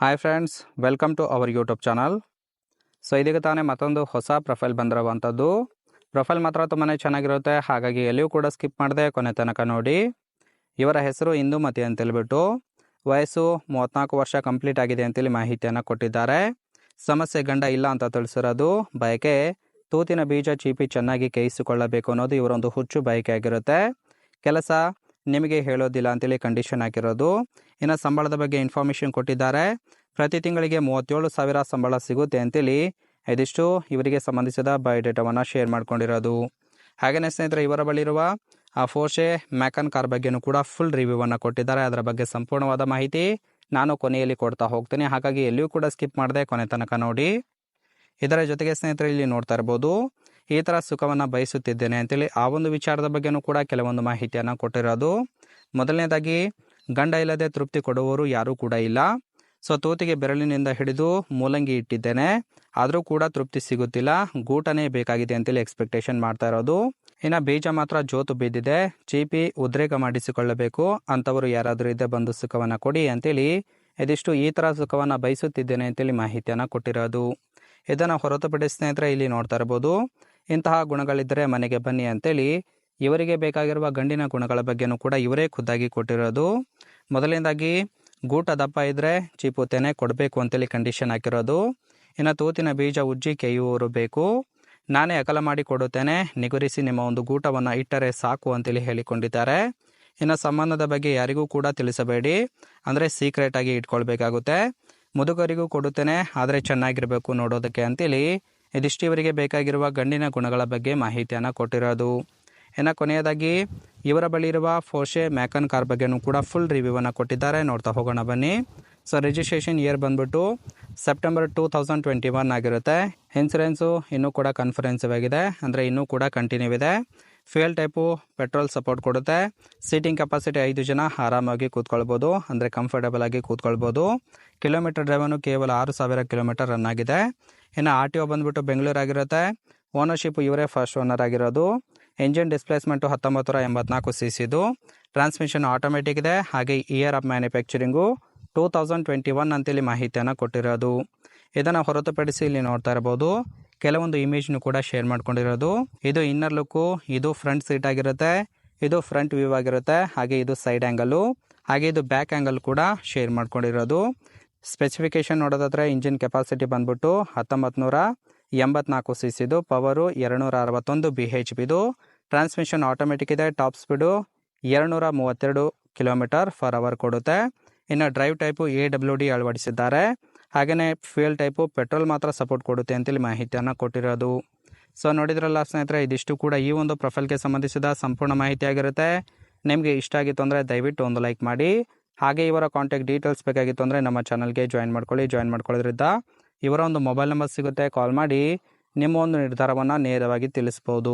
Hi friends, welcome to our YouTube channel. So ಇದೀಗ ತಾನೇ ಮತ್ತೊಂದು ಹೊಸ ಪ್ರೊಫೈಲ್ ಬಂದಿರುವಂಥದ್ದು. ಪ್ರೊಫೈಲ್ ಮಾತ್ರ ತುಂಬಾ ಚೆನ್ನಾಗಿರುತ್ತೆ, ಹಾಗಾಗಿ ಎಲ್ಲಿಯೂ ಕೂಡ ಸ್ಕಿಪ್ ಮಾಡದೆ ಕೊನೆ ತನಕ ನೋಡಿ. ಇವರ ಹೆಸರು ಇಂದುಮತಿ ಅಂತೇಳ್ಬಿಟ್ಟು, ವಯಸ್ಸು 34 ವರ್ಷ ಕಂಪ್ಲೀಟ್ ಆಗಿದೆ ಅಂತೇಳಿ ಮಾಹಿತಿಯನ್ನು ಕೊಟ್ಟಿದ್ದಾರೆ. ಸಮಸ್ಯೆ ಗಂಡ ಇಲ್ಲ ಅಂತ ತಿಳಿಸಿರೋದು. ಬಯಕೆ ತೂತಿನ ಬೀಜ ಚೀಪಿ ಚೆನ್ನಾಗಿ ಕೇಯಿಸಿಕೊಳ್ಳಬೇಕು ಅನ್ನೋದು ಇವರೊಂದು ಹುಚ್ಚು ಬಯಕೆ ಆಗಿರುತ್ತೆ. ಕೆಲಸ ನಿಮಗೆ ಹೇಳೋದಿಲ್ಲ ಅಂತೇಳಿ ಕಂಡೀಷನ್ ಹಾಕಿರೋದು. ಇನ್ನು ಸಂಬಳದ ಬಗ್ಗೆ ಇನ್ಫಾರ್ಮೇಷನ್ ಕೊಟ್ಟಿದ್ದಾರೆ. ಪ್ರತಿ ತಿಂಗಳಿಗೆ 37,000 ಸಂಬಳ ಸಿಗುತ್ತೆ ಅಂತೇಳಿ ಇದಿಷ್ಟು ಇವರಿಗೆ ಸಂಬಂಧಿಸಿದ ಬಯೋಡೇಟಾವನ್ನು ಶೇರ್ ಮಾಡ್ಕೊಂಡಿರೋದು. ಹಾಗೆಯೇ ಸ್ನೇಹಿತರೆ, ಇವರ ಬಳಿ ಇರುವ ಆ ಫೋರ್ಷೆ ಮ್ಯಾಕನ್ ಕಾರ್ ಬಗ್ಗೆನೂ ಕೂಡ ಫುಲ್ ರಿವ್ಯೂವನ್ನು ಕೊಟ್ಟಿದ್ದಾರೆ. ಅದರ ಬಗ್ಗೆ ಸಂಪೂರ್ಣವಾದ ಮಾಹಿತಿ ನಾನು ಕೊನೆಯಲ್ಲಿ ಕೊಡ್ತಾ ಹೋಗ್ತೀನಿ, ಹಾಗಾಗಿ ಎಲ್ಲಿಯೂ ಕೂಡ ಸ್ಕಿಪ್ ಮಾಡದೆ ಕೊನೆ ತನಕ ನೋಡಿ. ಇದರ ಜೊತೆಗೆ ಸ್ನೇಹಿತರೆ, ಇಲ್ಲಿ ನೋಡ್ತಾ ಇರ್ಬೋದು, ಈ ಥರ ಸುಖವನ್ನು ಬಯಸುತ್ತಿದ್ದೇನೆ ಅಂತೇಳಿ ಆ ಒಂದು ವಿಚಾರದ ಬಗ್ಗೆನೂ ಕೂಡ ಕೆಲವೊಂದು ಮಾಹಿತಿಯನ್ನು ಕೊಟ್ಟಿರೋದು. ಮೊದಲನೇದಾಗಿ, ಗಂಡ ಇಲ್ಲದೆ ತೃಪ್ತಿ ಕೊಡುವವರು ಯಾರೂ ಕೂಡ ಇಲ್ಲ. ಸೊ ತೂತಿಗೆ ಬೆರಳಿನಿಂದ ಹಿಡಿದು ಮೂಲಂಗಿ ಇಟ್ಟಿದ್ದೇನೆ, ಆದರೂ ಕೂಡ ತೃಪ್ತಿ ಸಿಗುತ್ತಿಲ್ಲ, ಗೂಟನೇ ಬೇಕಾಗಿದೆ ಅಂತೇಳಿ ಎಕ್ಸ್ಪೆಕ್ಟೇಷನ್ ಮಾಡ್ತಾ ಇರೋದು. ಇನ್ನು ಬೀಜ ಮಾತ್ರ ಜೋತು ಬಿದ್ದಿದೆ, ಚೀಪಿ ಉದ್ರೇಕ ಮಾಡಿಸಿಕೊಳ್ಳಬೇಕು ಅಂಥವರು ಯಾರಾದರೂ ಇದ್ದರೆ ಬಂದು ಸುಖವನ್ನು ಕೊಡಿ ಅಂತೇಳಿ ಇದಿಷ್ಟು ಈ ಥರ ಸುಖವನ್ನು ಬಯಸುತ್ತಿದ್ದೇನೆ ಅಂತೇಳಿ ಮಾಹಿತಿಯನ್ನು ಕೊಟ್ಟಿರೋದು. ಇದನ್ನು ಹೊರತುಪಡಿಸಿ ಸ್ನೇಹಿತರೆ, ಇಲ್ಲಿ ನೋಡ್ತಾ ಇರ್ಬೋದು, ಇಂತಹ ಗುಣಗಳಿದ್ದರೆ ಮನೆಗೆ ಬನ್ನಿ ಅಂತೇಳಿ ಇವರಿಗೆ ಬೇಕಾಗಿರುವ ಗಂಡಿನ ಗುಣಗಳ ಬಗ್ಗೆನೂ ಕೂಡ ಇವರೇ ಖುದ್ದಾಗಿ ಕೊಟ್ಟಿರೋದು. ಮೊದಲನೇದಾಗಿ, ಗೂಟ ದಪ್ಪ ಇದ್ದರೆ ಚೀಪುತ್ತೇನೆ ಕೊಡಬೇಕು ಅಂತೇಳಿ ಕಂಡೀಷನ್ ಹಾಕಿರೋದು. ಇನ್ನು ತೂತಿನ ಬೀಜ ಉಜ್ಜಿ ಕೇಯುವವರು ಬೇಕು, ನಾನೇ ಅಗಲ ಮಾಡಿ ಕೊಡುತ್ತೇನೆ, ನಿಗುರಿಸಿ ನಿಮ್ಮ ಒಂದು ಗೂಟವನ್ನು ಇಟ್ಟರೆ ಸಾಕು ಅಂತೇಳಿ ಹೇಳಿಕೊಂಡಿದ್ದಾರೆ. ಇನ್ನು ಸಂಬಂಧದ ಬಗ್ಗೆ ಯಾರಿಗೂ ಕೂಡ ತಿಳಿಸಬೇಡಿ, ಅಂದರೆ ಸೀಕ್ರೆಟಾಗಿ ಇಟ್ಕೊಳ್ಬೇಕಾಗುತ್ತೆ. ಮುದುಕರಿಗೂ ಕೊಡುತ್ತೇನೆ, ಆದರೆ ಚೆನ್ನಾಗಿರಬೇಕು ನೋಡೋದಕ್ಕೆ ಅಂತೇಳಿ ಇದಿಷ್ಟು ಇವರಿಗೆ ಬೇಕಾಗಿರುವ ಗಂಡಿನ ಗುಣಗಳ ಬಗ್ಗೆ ಮಾಹಿತಿಯನ್ನು ಕೊಟ್ಟಿರೋದು. ಇನ್ನು ಕೊನೆಯದಾಗಿ, ಇವರ ಬಳಿ ಇರುವ ಫೋರ್ಷೆ ಮ್ಯಾಕನ್ ಕಾರ್ ಬಗ್ಗೆನೂ ಕೂಡ ಫುಲ್ ರಿವ್ಯೂವನ್ನು ಕೊಟ್ಟಿದ್ದಾರೆ. ನೋಡ್ತಾ ಹೋಗೋಣ ಬನ್ನಿ. ಸೊ ರಿಜಿಸ್ಟ್ರೇಷನ್ ಇಯರ್ ಬಂದ್ಬಿಟ್ಟು ಸೆಪ್ಟೆಂಬರ್ 2021 ಆಗಿರುತ್ತೆ. ಇನ್ಸೂರೆನ್ಸು ಇನ್ನೂ ಕೂಡ ಕನ್ಫರೆನ್ಸಿವ್ ಆಗಿದೆ, ಅಂದರೆ ಇನ್ನೂ ಕೂಡ ಕಂಟಿನ್ಯೂ ಇದೆ. ಫ್ಯೂಯಲ್ ಟೈಪು ಪೆಟ್ರೋಲ್ ಸಪೋರ್ಟ್ ಕೊಡುತ್ತೆ. ಸೀಟಿಂಗ್ ಕೆಪಾಸಿಟಿ 5 ಜನ ಆರಾಮಾಗಿ ಕೂತ್ಕೊಳ್ಬೋದು, ಅಂದರೆ ಕಂಫರ್ಟಬಲ್ ಆಗಿ ಕೂತ್ಕೊಳ್ಬೋದು. ಕಿಲೋಮೀಟರ್ ಡ್ರೈವನ್ನು ಕೇವಲ 6,000 ಕಿಲೋಮೀಟರ್ ರನ್ ಆಗಿದೆ. ಇನ್ನು RTO ಬಂದ್ಬಿಟ್ಟು ಬೆಂಗಳೂರು ಆಗಿರುತ್ತೆ. ಓನರ್ಶಿಪ್ ಇವರೇ ಫಸ್ಟ್ ಓನರ್ ಆಗಿರೋದು. Engine displacement 1984 cc. Transmission automatic ಇದೆ. ಹಾಗೆ ಇಯರ್ ಆಫ್ ಮ್ಯಾನುಫ್ಯಾಕ್ಚರಿಂಗು 2021 ಅಂತೇಳಿ ಮಾಹಿತಿಯನ್ನು ಕೊಟ್ಟಿರೋದು. ಇದನ್ನು ಹೊರತುಪಡಿಸಿ ಇಲ್ಲಿ ನೋಡ್ತಾ ಇರ್ಬೋದು, ಕೆಲವೊಂದು ಇಮೇಜ್ನು ಕೂಡ ಶೇರ್ ಮಾಡ್ಕೊಂಡಿರೋದು. ಇದು ಇನ್ನರ್ ಲುಕ್ಕು, ಇದು ಫ್ರಂಟ್ ಸೀಟ್ ಆಗಿರುತ್ತೆ, ಇದು ಫ್ರಂಟ್ ವ್ಯೂ ಆಗಿರುತ್ತೆ, ಹಾಗೆ ಇದು ಸೈಡ್ ಆ್ಯಂಗಲು, ಹಾಗೆ ಇದು ಬ್ಯಾಕ್ ಆ್ಯಂಗಲ್ ಕೂಡ ಶೇರ್ ಮಾಡ್ಕೊಂಡಿರೋದು. ಸ್ಪೆಸಿಫಿಕೇಶನ್ ನೋಡೋದಾದ್ರೆ, ಇಂಜಿನ್ ಕೆಪಾಸಿಟಿ ಬಂದ್ಬಿಟ್ಟು 1984 cc, power 261 bhp. Transmission automatic ಇದೆ. ಟಾಪ್ ಸ್ಪೀಡು 232 km/h ಕೊಡುತ್ತೆ. ಇನ್ನು ಡ್ರೈವ್ ಟೈಪು AWD ಅಳವಡಿಸಿದ್ದಾರೆ. ಹಾಗೆಯೇ ಫ್ಯೂಯಲ್ ಟೈಪು ಪೆಟ್ರೋಲ್ ಮಾತ್ರ ಸಪೋರ್ಟ್ ಕೊಡುತ್ತೆ ಅಂತೇಳಿ ಮಾಹಿತಿಯನ್ನು ಕೊಟ್ಟಿರೋದು. ಸೊ ನೋಡಿದ್ರಲ್ಲ ಸ್ನೇಹಿತರೆ, ಇದಿಷ್ಟು ಕೂಡ ಈ ಒಂದು ಪ್ರೊಫೈಲ್ಗೆ ಸಂಬಂಧಿಸಿದ ಸಂಪೂರ್ಣ ಮಾಹಿತಿ ಆಗಿರುತ್ತೆ. ನಿಮಗೆ ಇಷ್ಟ ಆಗಿತ್ತು ಅಂದರೆ ದಯವಿಟ್ಟು ಒಂದು ಲೈಕ್ ಮಾಡಿ. ಹಾಗೆ ಇವರ ಕಾಂಟ್ಯಾಕ್ಟ್ ಡೀಟೇಲ್ಸ್ ಬೇಕಾಗಿತ್ತು ಅಂದರೆ ನಮ್ಮ ಚಾನಲ್ಗೆ ಜಾಯಿನ್ ಮಾಡ್ಕೊಳ್ಳಿ. ಜಾಯಿನ್ ಮಾಡ್ಕೊಳ್ಳೋದ್ರಿಂದ ಇವರ ಒಂದು ಮೊಬೈಲ್ ನಂಬರ್ ಸಿಗುತ್ತೆ, ಕಾಲ್ ಮಾಡಿ ನಿಮ್ಮ ಒಂದು ನಿರ್ಧಾರವನ್ನು ನೇರವಾಗಿ ತಿಳಿಸ್ಬೋದು.